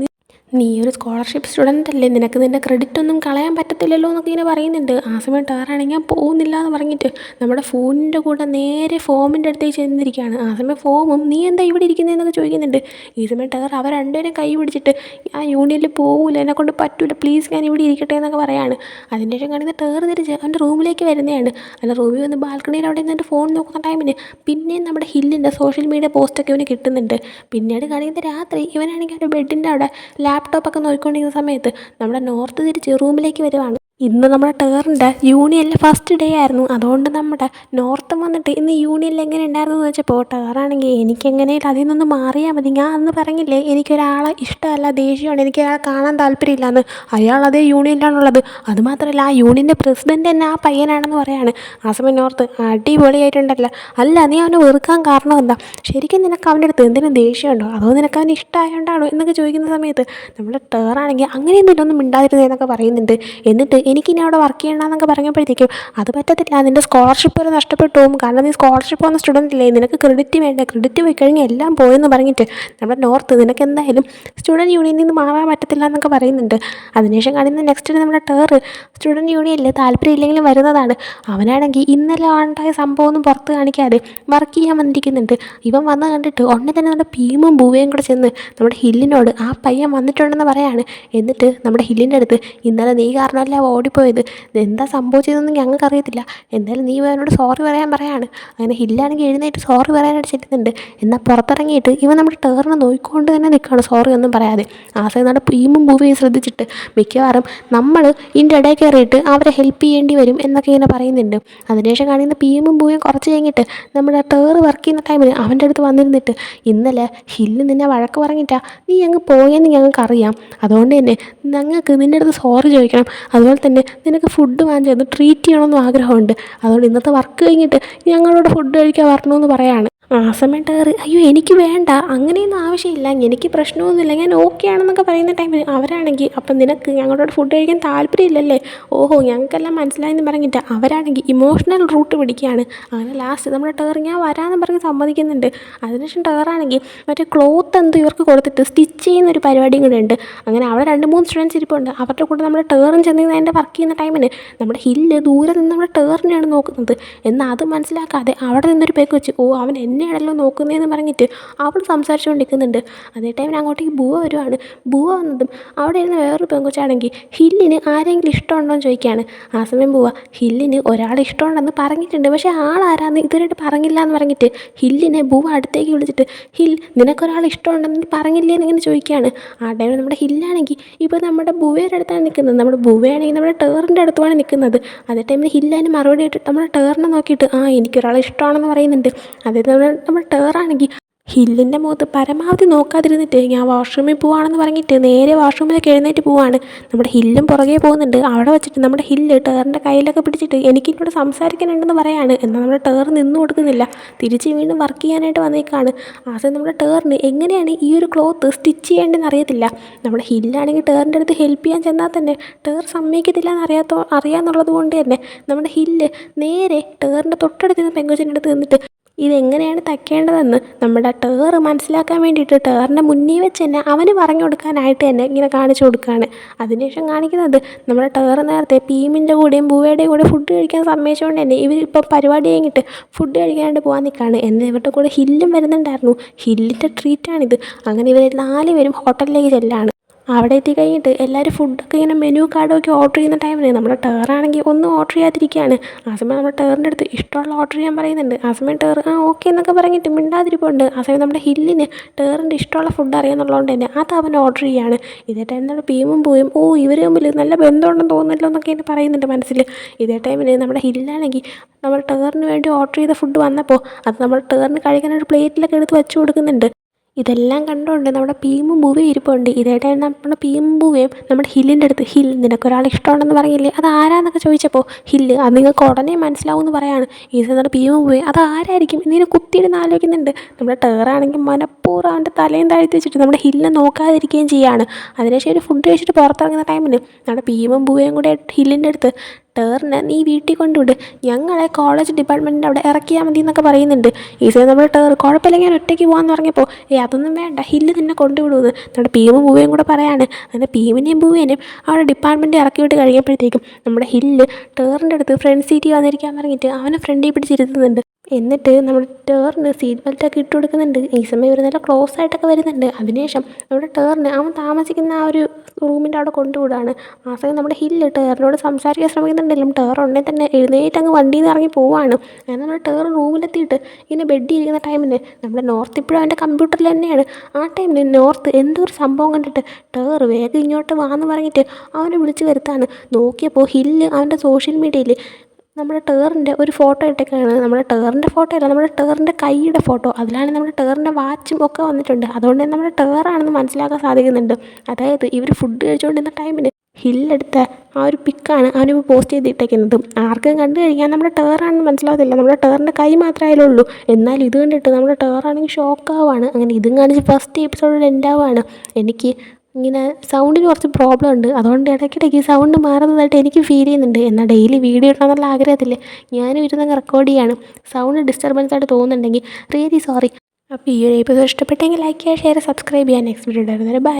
നീ ഒരു സ്കോളർഷിപ്പ് സ്റ്റുഡൻ്റ് അല്ലേ, നിനക്ക് നിൻ്റെ ക്രെഡിറ്റ് ഒന്നും കളയാൻ പറ്റത്തില്ലല്ലോ എന്നൊക്കെ ഇങ്ങനെ പറയുന്നുണ്ട്. ആ സമയം ടേറാണെങ്കിൽ ഞാൻ പോകുന്നില്ല എന്ന് പറഞ്ഞിട്ട് നമ്മുടെ ഫോണിൻ്റെ കൂടെ നേരെ ഫോമിൻ്റെ അടുത്തേക്ക് ചെന്നിരിക്കുകയാണ്. ആ സമയം ഫോമും നീ എന്താ ഇവിടെ ഇരിക്കുന്നതെന്നൊക്കെ ചോദിക്കുന്നുണ്ട്. ഈ സമയം ടേർ അവർ രണ്ടുപേരും കൈ പിടിച്ചിട്ട് ആ യൂണിയനിൽ പോകില്ല, എന്നെക്കൊണ്ട് പറ്റൂല, പ്ലീസ് ഞാൻ ഇവിടെ ഇരിക്കട്ടെ എന്നൊക്കെ പറയാണ്. അതിൻ്റെ ശേഷം കാണുന്ന ടേർ തിരിച്ച് അവൻ്റെ റൂമിലേക്ക് വരുന്നതാണ്. അല്ല റൂമിൽ വന്ന് ബാൽക്കണിയിൽ അവിടെ നിന്നിട്ട് ഫോൺ നോക്കുന്ന ടൈമിന് പിന്നെയും നമ്മുടെ ഹില്ലിൻ്റെ സോഷ്യൽ മീഡിയ പോസ്റ്റൊക്കെ ഇവന് കിട്ടുന്നുണ്ട്. പിന്നീട് കാണിക്കുന്ന രാത്രി ഇവനാണെങ്കിൽ അവൻ്റെ ബെഡിൻ്റെ അവിടെ ലാപ്ടോപ്പൊക്കെ നോക്കിക്കൊണ്ടിരിക്കുന്ന സമയത്ത് നമ്മുടെ നോർത്ത് തിരിച്ച് റൂമിലേക്ക് വരുവാണ്. ഇന്ന് നമ്മുടെ ടേറിൻ്റെ യൂണിയനിൽ ഫസ്റ്റ് ഡേ ആയിരുന്നു. അതുകൊണ്ട് നമ്മുടെ നോർത്തും വന്നിട്ട് ഇന്ന് യൂണിയനിൽ എങ്ങനെ ഉണ്ടായിരുന്നു എന്ന് വെച്ചപ്പോൾ ടേറാണെങ്കിൽ എനിക്കെങ്ങനെയും അതിൽ നിന്ന് മാറിയാൽ മതി, ഞാൻ അന്ന് പറഞ്ഞില്ലേ എനിക്കൊരാളെ ഇഷ്ടമല്ല, ദേഷ്യമാണ്, എനിക്ക് അയാളെ കാണാൻ താല്പര്യമില്ലാന്ന്, അയാൾ അതേ യൂണിയനിലാണുള്ളത്, അതുമാത്രമല്ല ആ യൂണിയൻ്റെ പ്രസിഡൻ്റ് തന്നെ ആ പയ്യനാണെന്ന് പറയാണ്. ആ സമയം നോർത്ത് അടിപൊളിയായിട്ടുണ്ടല്ലോ, അല്ല നീ അവനെ വെറുക്കാൻ കാരണം എന്താ, ശരിക്കും നിനക്ക് അവൻ്റെ അടുത്ത് എന്തിനും ദേഷ്യമുണ്ടോ, അതോ നിനക്ക് അവന് ഇഷ്ടമായോണ്ടാണോ എന്നൊക്കെ ചോദിക്കുന്ന സമയത്ത് നമ്മുടെ ടേറാണെങ്കിൽ അങ്ങനെയൊന്നും ഒന്നും മിണ്ടാതിരുന്നതെന്നൊക്കെ പറയുന്നുണ്ട്. എന്നിട്ട് എനിക്കിനി അവിടെ വർക്ക് ചെയ്യണമെന്നൊക്കെ പറഞ്ഞപ്പോഴത്തേക്കും അത് പറ്റത്തില്ല, നിൻ്റെ സ്കോളർഷിപ്പ് വരെ നഷ്ടപ്പെട്ടു പോകും, കാരണം നീ സ്കോളർഷിപ്പ് വന്ന സ്റ്റുഡൻ്റ് അല്ലേ, നിനക്ക് ക്രെഡിറ്റ് വേണ്ട, ക്രെഡിറ്റ് പോയി കഴിഞ്ഞാൽ എല്ലാം പോയെന്ന് പറഞ്ഞിട്ട് നമ്മുടെ നോർത്ത് നിനക്ക് എന്തായാലും സ്റ്റുഡൻറ്റ് യൂണിയനിൽ നിന്ന് മാറാൻ പറ്റത്തില്ല എന്നൊക്കെ പറയുന്നുണ്ട്. അതിനുശേഷം കാണുന്ന നെക്സ്റ്റ് നമ്മുടെ ടേർ സ്റ്റുഡൻറ്റ് യൂണിയനിൽ താല്പര്യമില്ലെങ്കിലും വരുന്നതാണ്. അവനാണെങ്കിൽ ഇന്നലെ ഉണ്ടായ സംഭവമൊന്നും പുറത്ത് കാണിക്കാതെ വർക്ക് ചെയ്യാൻ വന്നിരിക്കുന്നുണ്ട്. ഇവൻ വന്ന് കണ്ടിട്ട് ഉടനെ തന്നെ നമ്മുടെ പീമും ബൂവയും കൂടെ ചെന്ന് നമ്മുടെ ഹില്ലിനോട് ആ പയ്യൻ വന്നിട്ടുണ്ടെന്ന് പറയാണ്. എന്നിട്ട് നമ്മുടെ ഹില്ലിൻ്റെ അടുത്ത് ഇന്നലെ നീ കാരണമല്ല ഓടിപ്പോയത്, എന്താ സംഭവിച്ചതെന്ന് ഞങ്ങൾക്കറിയത്തില്ല, എന്തായാലും നീ അവനോട് സോറി പറയാൻ പറയാണ്. അങ്ങനെ ഹില്ലാണെങ്കിൽ എഴുന്നേറ്റ് സോറി പറയാനായിട്ട് ചെല്ലുന്നുണ്ട്. എന്നാൽ പുറത്തിറങ്ങിയിട്ട് ഇവൻ നമ്മുടെ ടേറിനെ നോക്കിക്കൊണ്ട് തന്നെ നിൽക്കുകയാണ് സോറി ഒന്നും പറയാതെ. ആ സമയം നമ്മുടെ പീമും ഭൂമിയും ശ്രദ്ധിച്ചിട്ട് മിക്കവാറും നമ്മൾ ഇതിൻ്റെ ഇടയിൽ കയറിയിട്ട് അവരെ ഹെൽപ്പ് ചെയ്യേണ്ടി വരും എന്നൊക്കെ ഇങ്ങനെ പറയുന്നുണ്ട്. അതിനുശേഷം കാണിക്കുന്ന പീമും ഭൂമിയും കുറച്ച് കഴിഞ്ഞിട്ട് നമ്മുടെ ടേർ വർക്ക് ചെയ്യുന്ന ടൈമിൽ അവൻ്റെ അടുത്ത് വന്നിരുന്നിട്ട് ഇന്നലെ ഹില്ല് നിന്നെ വഴക്ക് പറഞ്ഞിട്ടാ നീ അങ്ങ് പോയെന്ന് ഞങ്ങൾക്കറിയാം, അതുകൊണ്ട് തന്നെ ഞങ്ങൾക്ക് നിൻ്റെ അടുത്ത് സോറി ചോദിക്കണം, അതുപോലെ തന്നെ നിനക്ക് ഫുഡ് വാങ്ങിച്ചു തന്ന് ട്രീറ്റ് ചെയ്യണമെന്നും ആഗ്രഹമുണ്ട്, അതുകൊണ്ട് ഇന്നത്തെ വർക്ക് കഴിഞ്ഞിട്ട് ഞങ്ങളോട് ഫുഡ് കഴിക്കാൻ വരണമെന്ന് പറയാണ്. ആ സമയം ടേർ അയ്യോ എനിക്ക് വേണ്ട, അങ്ങനെയൊന്നും ആവശ്യമില്ല, എനിക്ക് പ്രശ്നമൊന്നുമില്ല, ഞാൻ ഓക്കെ ആണെന്നൊക്കെ പറയുന്ന ടൈമിൽ അവരാണെങ്കിൽ അപ്പം നിനക്ക് ഞങ്ങളോട് ഫുഡ് കഴിക്കാൻ താല്പര്യമില്ലല്ലേ, ഓഹോ ഞങ്ങൾക്കെല്ലാം മനസ്സിലായെന്ന് പറഞ്ഞിട്ട് അവരാണെങ്കിൽ ഇമോഷണൽ റൂട്ട് പിടിക്കുകയാണ്. അങ്ങനെ ലാസ്റ്റ് നമ്മുടെ ടേർ ഞാൻ വരാമെന്ന് പറഞ്ഞ് സമ്മതിക്കുന്നുണ്ട്. അതിനുശേഷം ടേറാണെങ്കിൽ മറ്റേ ക്ലോത്ത് എന്ത് ഇവർക്ക് കൊടുത്തിട്ട് സ്റ്റിച്ച് ചെയ്യുന്ന ഒരു പരിപാടിയും കൂടെ ഉണ്ട്. അങ്ങനെ അവിടെ 2-3 സ്റ്റുഡൻസ് ഇരിപ്പുണ്ട്. അവരുടെ കൂടെ നമ്മുടെ ടേറും ചെന്ന് അതിൻ്റെ വർക്ക് ചെയ്യുന്ന ടൈമിന് നമ്മുടെ ഹില്ല് ദൂരെ നിന്ന് നമ്മുടെ ടേറിനെയാണ് നോക്കുന്നത്. എന്നാൽ അത് മനസ്സിലാക്കാതെ അവിടെ നിന്നൊരു പേക്ക് വെച്ച് ഓ അവൻ എന്നെയാണല്ലോ നോക്കുന്നതെന്ന് പറഞ്ഞിട്ട് അവൾ സംസാരിച്ചുകൊണ്ടിരിക്കുന്നുണ്ട്. അതേ ടൈമിന് അങ്ങോട്ടേക്ക് ബുവ വരുവാണ്. ബുവ വന്നതും അവിടെ ഇരുന്ന് വേറൊരു പെങ്കൊച്ചാണെങ്കിൽ ഹില്ലിന് ആരെങ്കിലും ഇഷ്ടമുണ്ടോ എന്ന് ചോദിക്കുകയാണ്. ആ സമയം ബുവ ഹില്ലിന് ഒരാളെ ഇഷ്ടമുണ്ടെന്ന് പറഞ്ഞിട്ടുണ്ട്, പക്ഷേ ആളാരാന്ന് ഇതുവരെയായിട്ട് പറഞ്ഞില്ല എന്ന് പറഞ്ഞിട്ട് ഹില്ലിനെ ബുവ അടുത്തേക്ക് വിളിച്ചിട്ട് ഹിൽ നിനക്കൊരാൾ ഇഷ്ടമുണ്ടെന്ന് പറഞ്ഞില്ലേ എന്നിങ്ങനെ ചോദിക്കുകയാണ്. ആ ടൈമിൽ നമ്മുടെ ഹില്ലാണെങ്കിൽ ഇപ്പോൾ നമ്മുടെ ബുവയുടെ അടുത്താണ് നിൽക്കുന്നത്, നമ്മുടെ ബുവയാണെങ്കിൽ നമ്മുടെ ടേറിൻ്റെ അടുത്തുമാണ് നിൽക്കുന്നത്. അതേ ടൈമിൽ ഹില്ലതിന് മറുപടി ഇട്ടിട്ട് നമ്മുടെ ടേറിനെ നോക്കിയിട്ട് ആ എനിക്കൊരാളെ ഇഷ്ടമാണെന്ന് പറയുന്നുണ്ട്. അതായത് നമ്മുടെ ടേറാണെങ്കിൽ ഹില്ലിൻ്റെ മുഖത്ത് പരമാവധി നോക്കാതിരുന്നിട്ട് ഞാൻ വാഷ്റൂമിൽ പോവാണെന്ന് പറഞ്ഞിട്ട് നേരെ വാഷ്റൂമിലേക്ക് എഴുന്നേറ്റ് പോവാണ്. നമ്മുടെ ഹില്ലും പുറകെ പോകുന്നുണ്ട്. അവിടെ വെച്ചിട്ട് നമ്മുടെ ഹില്ല് ടേറിൻ്റെ കയ്യിലൊക്കെ പിടിച്ചിട്ട് എനിക്കിന്നോട് സംസാരിക്കാനുണ്ടെന്ന് പറയാണ്. എന്നാൽ നമ്മുടെ ടേർ നിന്ന് കൊടുക്കുന്നില്ല. തിരിച്ച് വീണ്ടും വർക്ക് ചെയ്യാനായിട്ട് വന്നേക്കാണ്. ആദ്യം നമ്മുടെ ടേറിന് എങ്ങനെയാണ് ഈ ഒരു ക്ലോത്ത് സ്റ്റിച്ച് ചെയ്യേണ്ടതെന്ന് അറിയത്തില്ല. നമ്മുടെ ഹില്ലാണെങ്കിൽ ടേറിൻ്റെ അടുത്ത് ഹെൽപ്പ് ചെയ്യാൻ ചെന്നാൽ തന്നെ ടേർ സമ്മതിക്കത്തില്ല അറിയാമെന്നുള്ളത് കൊണ്ട് തന്നെ നമ്മുടെ ഹില്ല് നേരെ ടേറിൻ്റെ തൊട്ടടുത്ത് നിന്ന് പെങ്കൊച്ചിൻ്റെ അടുത്ത് നിന്നിട്ട് ഇതെങ്ങനെയാണ് തയ്ക്കേണ്ടതെന്ന് നമ്മുടെ ടേർ മനസ്സിലാക്കാൻ വേണ്ടിയിട്ട് ടേറിൻ്റെ മുന്നിൽ വെച്ച് തന്നെ അവന് പറഞ്ഞു കൊടുക്കാനായിട്ട് തന്നെ ഇങ്ങനെ കാണിച്ചു കൊടുക്കുകയാണ്. അതിനുശേഷം കാണിക്കുന്നത് നമ്മുടെ ടേർ നേരത്തെ പീമിൻ്റെ കൂടെയും ബൂവയുടെയും കൂടെ ഫുഡ് കഴിക്കാൻ സമ്മതിച്ചുകൊണ്ട് തന്നെ ഇവരിപ്പം പരിപാടി കഴിഞ്ഞിട്ട് ഫുഡ് കഴിക്കാനായിട്ട് പോകാൻ നിൽക്കുകയാണ്. എന്നാൽ ഇവരുടെ കൂടെ ഹില്ലും വരുന്നുണ്ടായിരുന്നു. ഹില്ലിൻ്റെ ട്രീറ്റാണിത്. അങ്ങനെ ഇവർ 4 പേരും ഹോട്ടലിലേക്ക് ചെല്ലാണ്. അവിടെ എത്തിക്കഴിഞ്ഞിട്ട് എല്ലാവരും ഫുഡൊക്കെ ഇങ്ങനെ മെനു കാർഡൊക്കെ ഓർഡർ ചെയ്യുന്ന ടൈമിൽ നമ്മുടെ ടേറാണെങ്കിൽ ഒന്നും ഓർഡർ ചെയ്യാതിരിക്കുകയാണ്. ആ സമയം നമ്മുടെ ടേറിൻ്റെ അടുത്ത് ഇഷ്ടമുള്ള ഓർഡർ ചെയ്യാൻ പറയുന്നുണ്ട്. ആ സമയം ടേർ ഓക്കെ എന്നൊക്കെ പറഞ്ഞിട്ട് മിണ്ടാതിരിപ്പുണ്ട്. ആ സമയം നമ്മുടെ ഹില്ലിന് ടേറിൻ്റെ ഇഷ്ടമുള്ള ഫുഡ് അറിയാമെന്നുള്ളതുകൊണ്ട് തന്നെ അത് അവൻ ഓർഡർ ചെയ്യുകയാണ്. ഇതേ ടൈം നമ്മുടെ പീമും പോയും ഇവർ തമ്മിൽ നല്ല ബന്ധമുണ്ടെന്ന് തോന്നുന്നല്ലോ എന്നൊക്കെ എനിക്ക് പറയുന്നുണ്ട് മനസ്സിൽ. ഇതേ ടൈമിൽ നമ്മുടെ ഹില്ലാണെങ്കിൽ നമ്മൾ ടേറിന് വേണ്ടി ഓർഡർ ചെയ്ത ഫുഡ് വന്നപ്പോൾ അത് നമ്മൾ ടേറിന് കഴിക്കാനൊരു പ്ലേറ്റിലൊക്കെ എടുത്ത് വെച്ച് കൊടുക്കുന്നുണ്ട്. ഇതെല്ലാം കണ്ടുകൊണ്ട് നമ്മുടെ പീമും ബൂവയും ഇരിപ്പുണ്ട്. ഇതായിട്ടാണ് നമ്മുടെ പീമും ബൂവയും നമ്മുടെ ഹില്ലിൻ്റെ അടുത്ത് നിനക്കൊരാൾ ഇഷ്ടമുണ്ടെന്ന് പറഞ്ഞില്ലേ അത് ആരാന്നൊക്കെ ചോദിച്ചപ്പോൾ ഹില്ല് അത് നിങ്ങൾക്ക് ഉടനെ മനസ്സിലാവും എന്ന് പറയാണ്. ഈ നമ്മുടെ പീമും ബൂവയും അത് ആരായിരിക്കും എന്നിങ്ങനെ കുത്തിയിരുന്ന് ആലോചിക്കുന്നുണ്ട്. നമ്മുടെ ടേറാണെങ്കിൽ മനഃപൂർവ്വം അവൻ്റെ തലയും താഴ്ത്തി വെച്ചിട്ട് നമ്മുടെ ഹില്ലിനെ നോക്കാതിരിക്കുകയും ചെയ്യുകയാണ്. അതിനുശേഷം ഒരു ഫുഡ് കഴിച്ചിട്ട് പുറത്തിറങ്ങുന്ന ടൈമിൽ നമ്മുടെ പീമും ബൂവയും കൂടെ ഹില്ലിൻ്റെ അടുത്ത് ടേറിനെ നീ വീട്ടിൽ കൊണ്ടുവിട്, ഞങ്ങളെ കോളേജ് ഡിപ്പാർട്ട്മെൻറ്റിൻ്റെ അവിടെ ഇറക്കിയാൽ മതി എന്നൊക്കെ പറയുന്നുണ്ട്. ഈ സമയം നമ്മുടെ ടേർ കുഴപ്പമില്ല ഞാൻ ഒറ്റയ്ക്ക് പോകാമെന്ന് പറഞ്ഞപ്പോൾ അതൊന്നും വേണ്ട ഹില്ല് നിന്നെ കൊണ്ടുവിടുമെന്ന് നമ്മുടെ പീമും ബൂവയും കൂടെ പറയാണ്. അങ്ങനെ പീമിനെയും ബൂവേനെയും അവിടെ ഡിപ്പാർട്ട്മെൻറ്റ് ഇറക്കി വിട്ട് കഴിയുമ്പോഴത്തേക്കും നമ്മുടെ ഹില്ല് ടേറിൻ്റെ അടുത്ത് ഫ്രണ്ട് സീറ്റിൽ വന്നിരിക്കാൻ പറഞ്ഞിട്ട് അവനെ ഫ്രണ്ടിൽ പിടിച്ചിരുത്തുന്നുണ്ട്. എന്നിട്ട് നമ്മുടെ ടേറിന് സീറ്റ് ബെൽറ്റൊക്കെ ഇട്ട് കൊടുക്കുന്നുണ്ട്. ഈ സമയം ഇവർ നല്ല ക്ലോസ് ആയിട്ടൊക്കെ വരുന്നുണ്ട്. അതിനുശേഷം നമ്മുടെ ടേറിന് അവൻ താമസിക്കുന്ന ആ ഒരു റൂമിൻ്റെ അവിടെ കൊണ്ടുവിടാണ്. ആ സമയം നമ്മുടെ ഹില്ല് ടേറിനോട് സംസാരിക്കാൻ ശ്രമിക്കുന്നുണ്ടെങ്കിലും ടേർ ഉടനെ തന്നെ എഴുന്നേറ്റ് അങ്ങ് വണ്ടിയിൽ നിന്ന് ഇറങ്ങി പോവാണ്. അങ്ങനെ നമ്മുടെ ടേർ റൂമിലെത്തിയിട്ട് ഇങ്ങനെ ബെഡിൽ ഇരിക്കുന്ന ടൈമിൽ നമ്മുടെ നോർത്ത് ഇപ്പോഴും അവൻ്റെ കമ്പ്യൂട്ടറിൽ തന്നെയാണ്. ആ ടൈമിൽ നോർത്ത് എന്തോ ഒരു സംഭവം കണ്ടിട്ട് ടേർ വേഗം ഇങ്ങോട്ട് വാന്ന് പറഞ്ഞിട്ട് അവനെ വിളിച്ച് വരുത്താണ്. നോക്കിയപ്പോൾ ഹില്ല് അവൻ്റെ സോഷ്യൽ മീഡിയയിൽ നമ്മുടെ ടേറിൻ്റെ ഒരു ഫോട്ടോ ഇട്ടേക്കാണ്. നമ്മുടെ ടേറിൻ്റെ ഫോട്ടോ അല്ല, നമ്മുടെ ടേറിൻ്റെ കൈയുടെ ഫോട്ടോ. അതിലാണ് നമ്മുടെ ടേറിൻ്റെ വാച്ചും ഒക്കെ വന്നിട്ടുണ്ട്. അതുകൊണ്ട് തന്നെ നമ്മുടെ ടേറാണെന്ന് മനസ്സിലാക്കാൻ സാധിക്കുന്നുണ്ട്. അതായത് ഇവർ ഫുഡ് കഴിച്ചുകൊണ്ടിരുന്ന ടൈമിന് ഹില്ലെടുത്ത ആ ഒരു പിക്കാണ് അവനിപ്പോൾ പോസ്റ്റ് ചെയ്തിട്ടേക്കുന്നത്. ആർക്കും കണ്ടു കഴിഞ്ഞാൽ നമ്മുടെ ടേറാണെന്ന് മനസ്സിലാവത്തില്ല. നമ്മുടെ ടേറിൻ്റെ കൈ മാത്രമേ ഉള്ളൂ. എന്നാൽ ഇത് കണ്ടിട്ട് നമ്മുടെ ടേറാണെങ്കിൽ ഷോക്കാവാണ്. അങ്ങനെ ഇതും കാണിച്ച് ഫസ്റ്റ് എപ്പിസോഡിൽ എൻഡാവാണ്. എനിക്ക് ഇങ്ങനെ സൗണ്ടിന് കുറച്ച് പ്രോബ്ലം ഉണ്ട്. അതുകൊണ്ട് ഇടയ്ക്കിടയ്ക്ക് സൗണ്ട് മാറുന്നതായിട്ട് എനിക്ക് ഫീൽ ചെയ്യുന്നുണ്ട്. എന്നാൽ ഡെയിലി വീഡിയോ ഇടണമെന്നുള്ള ആഗ്രഹത്തില്ലേ ഞാനും ഇരുന്നങ്ങ് റെക്കോർഡ് ചെയ്യാണ്. സൗണ്ട് ഡിസ്റ്റർബൻസ് ആയിട്ട് തോന്നുന്നുണ്ടെങ്കിൽ റിയലി സോറി. അപ്പോൾ ഈ ഒരു എപ്പിസോഡ് ഇഷ്ടപ്പെട്ടെങ്കിൽ ലൈക്ക് ചെയ്യുക, ഷെയർ, സബ്സ്ക്രൈബ് ചെയ്യുക. നെക്സ്റ്റ് വീഡിയോ ഉണ്ടായിരുന്നത് ബൈ.